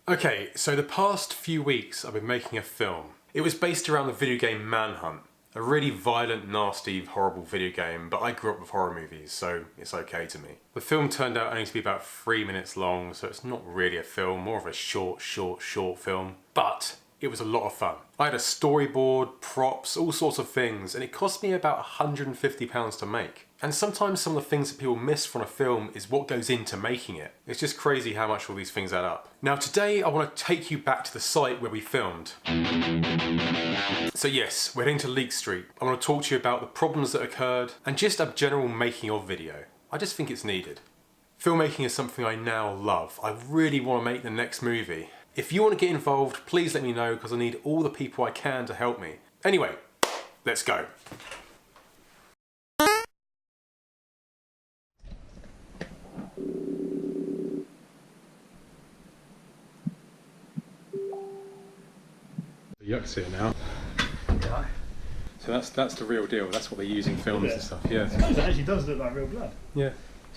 Okay, so the past few weeks I've been making a film. It was based around the video game Manhunt, a really violent, nasty, horrible video game, but I grew up with horror movies, so it's okay to me. The film turned out only to be about 3 minutes long, so it's not really a film, more of a short film, but it was a lot of fun. I had a storyboard, props, all sorts of things, and it cost me about £150 to make. And sometimes some of the things that people miss from a film is what goes into making it. It's just crazy how much all these things add up. Now today I want to take you back to the site where we filmed. So yes, we're heading to Leek Street. I want to talk to you about the problems that occurred and just a general making of video. I just think it's needed. Filmmaking is something I now love. I really want to make the next movie. If you want to get involved, please let me know because I need all the people I can to help me. Anyway, let's go. The yuck's here now. So that's the real deal. That's what they use in films and stuff. Yeah. It actually does look like real blood. Yeah.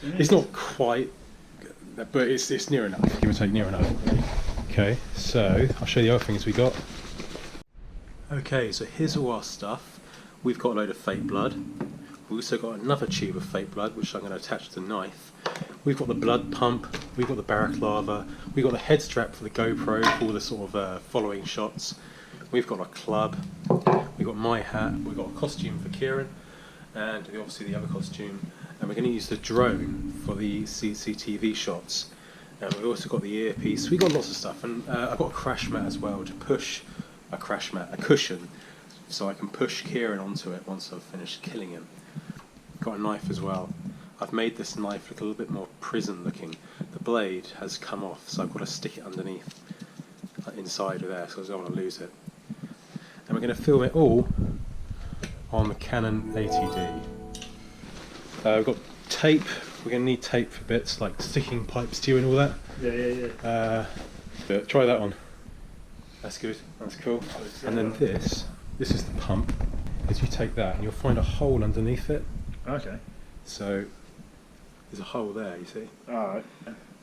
It's not quite, but it's near enough. Give or take, near enough. Okay, so I'll show you the other things we got. Okay, so here's all our stuff. We've got a load of fake blood. We've also got another tube of fake blood, which I'm going to attach to the knife. We've got the blood pump, we've got the balaclava, we've got the head strap for the GoPro for all the sort of following shots. We've got a club, we've got my hat, we've got a costume for Kieran, and obviously the other costume. And we're going to use the drone for the CCTV shots. And we've also got the earpiece. We've got lots of stuff, and I've got a crash mat as well to push a cushion, so I can push Kieran onto it once I've finished killing him. Got a knife as well. I've made this knife look a little bit more prison looking. The blade has come off, so I've got to stick it underneath, inside of there, so I don't want to lose it. And we're going to film it all on the Canon 80D. We've got tape. We're going to need tape for bits like sticking pipes to you and all that. Yeah. Try that one. That's good. That's cool. And then this is the pump. Is you take that and you'll find a hole underneath it. Okay. So there's a hole there, you see. Alright.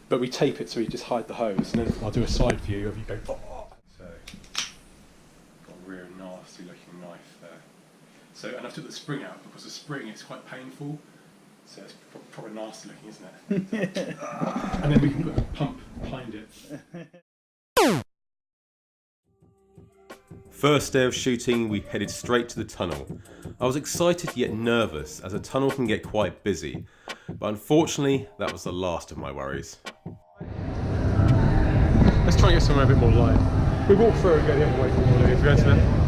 But we tape it so we just hide the hose, and then I'll do a side view of you go. Oh. So got a real nasty looking knife there. So and I've took the spring out because the spring is quite painful. So it's probably nasty looking, isn't it? And then we can put a pump behind it. First day of shooting, we headed straight to the tunnel. I was excited yet nervous as the tunnel can get quite busy, but unfortunately that was the last of my worries. Let's try and get somewhere a bit more light. We walk through and go the other way if we go to there.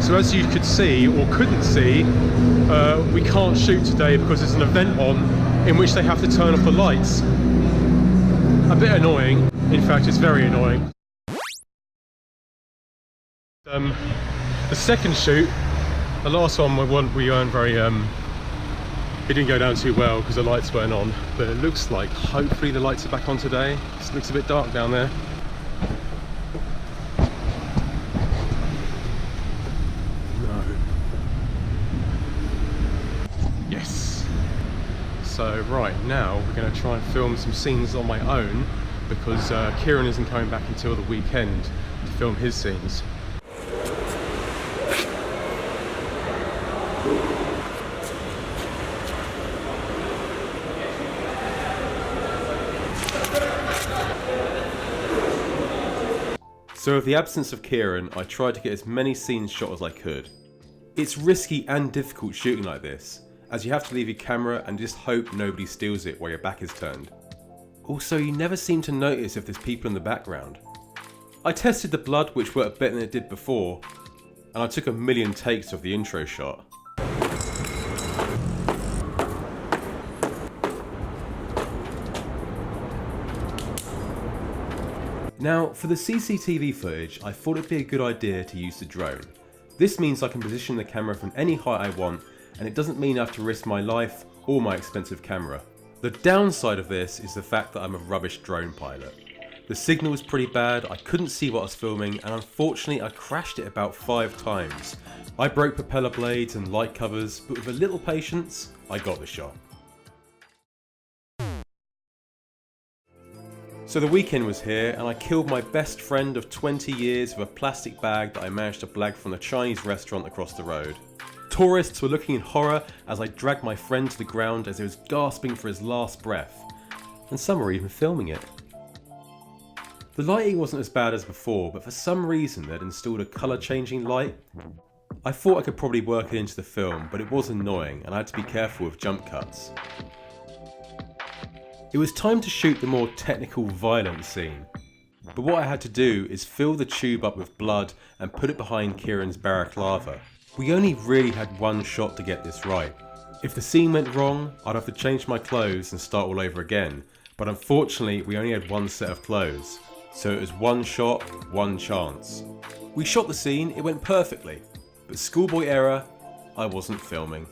So as you could see, or couldn't see, we can't shoot today because there's an event on in which they have to turn off the lights. A bit annoying, in fact it's very annoying. The second shoot, the last one we weren't very, it didn't go down too well because the lights weren't on, but it looks like hopefully the lights are back on today. It looks a bit dark down there. So right now we're going to try and film some scenes on my own because Kieran isn't coming back until the weekend to film his scenes. So with the absence of Kieran, I tried to get as many scenes shot as I could. It's risky and difficult shooting like this, as you have to leave your camera and just hope nobody steals it while your back is turned. Also, you never seem to notice if there's people in the background. I tested the blood, which worked better than it did before, and I took a million takes of the intro shot. Now, for the CCTV footage, I thought it'd be a good idea to use the drone, This means I can position the camera from any height I want, and it doesn't mean I have to risk my life or my expensive camera. The downside of this is the fact that I'm a rubbish drone pilot. The signal was pretty bad, I couldn't see what I was filming, and unfortunately I crashed it about 5 times. I broke propeller blades and light covers, but with a little patience, I got the shot. So the weekend was here, and I killed my best friend of 20 years with a plastic bag that I managed to blag from the Chinese restaurant across the road. Tourists were looking in horror as I dragged my friend to the ground as he was gasping for his last breath, and some were even filming it. The lighting wasn't as bad as before, but for some reason they'd installed a colour changing light. I thought I could probably work it into the film, but it was annoying and I had to be careful with jump cuts. It was time to shoot the more technical, violent scene. But what I had to do is fill the tube up with blood and put it behind Kieran's balaclava. We only really had one shot to get this right. If the scene went wrong, I'd have to change my clothes and start all over again, but unfortunately we only had one set of clothes. So it was one shot, one chance. We shot the scene, it went perfectly, but schoolboy error, I wasn't filming.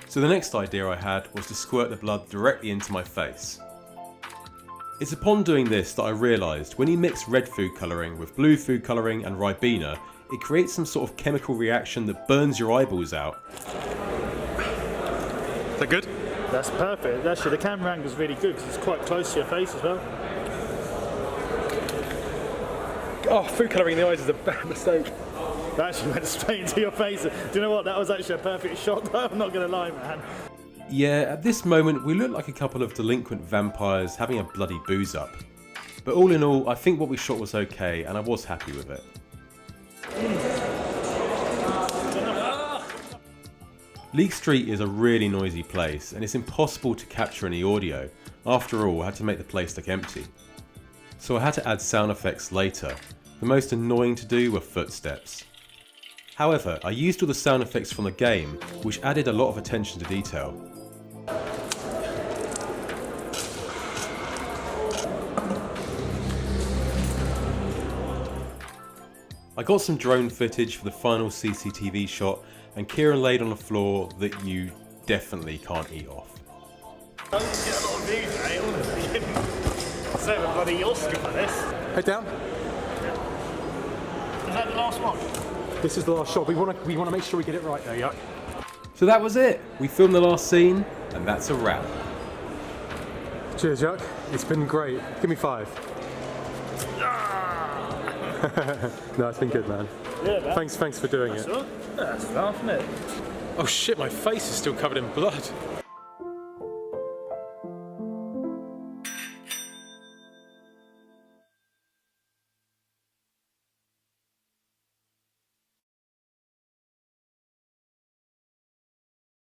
So the next idea I had was to squirt the blood directly into my face. It's upon doing this that I realised when you mix red food colouring with blue food colouring and Ribena, it creates some sort of chemical reaction that burns your eyeballs out. Is that good? That's perfect. Actually, the camera angle is really good because it's quite close to your face as well. Oh, food colouring in the eyes is a bad mistake. That actually went straight into your face. Do you know what? That was actually a perfect shot though, I'm not going to lie, man. Yeah, at this moment we looked like a couple of delinquent vampires having a bloody booze up. But all in all, I think what we shot was okay and I was happy with it. League Street is a really noisy place and it's impossible to capture any audio. After all, I had to make the place look empty. So I had to add sound effects later. The most annoying to do were footsteps. However, I used all the sound effects from the game, which added a lot of attention to detail. I got some drone footage for the final CCTV shot, and Kieran laid on a floor that you definitely can't eat off. I didn't get a lot of views, mate, honestly. I'll save a bloody Oscar for this. Head down. Is that the last one? This is the last shot. We want to make sure we get it right though, Yuck. So that was it. We filmed the last scene, and that's a wrap. Cheers, Yuck. It's been great. Give me 5. No, it's been good, man. Yeah, man. Thanks for doing it. That's stuff, isn't it? Oh shit, my face is still covered in blood.